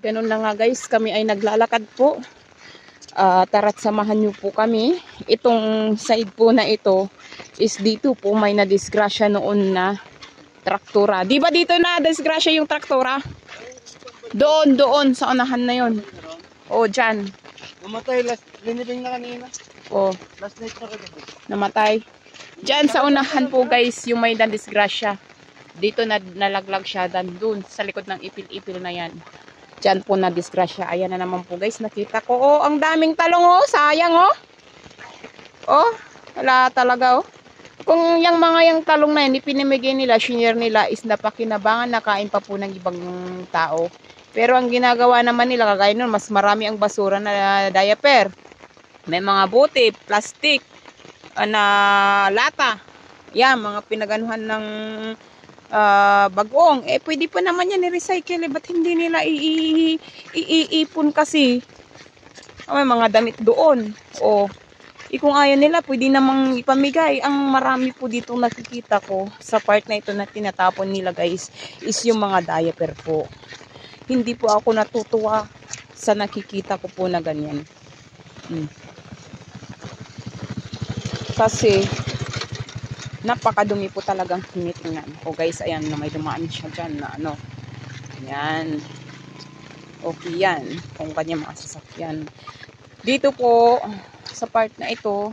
Ganun na nga guys, kami ay naglalakad po. Tara't samahan nyo po kami. Itong side po na ito is dito po may nadisgrasya noon na traktora. Di ba dito na disgrasya yung traktora? Doon sa unahan na yon. O, dyan. Namatay, linibing na kanina. O, Last night na kagabi. namatay. Dyan sa unahan po guys, yung may nadisgrasya. Dito na nalaglag siya doon sa likod ng ipil-ipil na yan. Diyan po na disgrasya. Ayan na naman po guys. Nakita ko. Oh, ang daming talong oh. Sayang oh. Oh, wala talaga oh. Kung yung mga talong na yan, ipinamigay nila, senior nila is napakinabangan, nakain pa po ng ibang tao. Pero ang ginagawa naman nila, kagaya nun, mas marami ang basura na diaper. May mga bote, plastic, na lata. Yan, mga pinaganuhan ng bagong, pwede pa naman yan i-recycle, ba't hindi nila iipon kasi? May mga damit doon. Kung ayaw nila, pwede namang ipamigay. Ang marami po dito nakikita ko sa part na ito na tinatapon nila guys, is yung mga diaper po. Hindi po ako natutuwa sa nakikita ko po na ganyan. Kasi napakadumi po talagang tinitingnan. Guys, ayan na may dumaan siya dyan na ano. Ayan. Okay yan. Kung kanya mga sasakyan. Dito po, sa part na ito,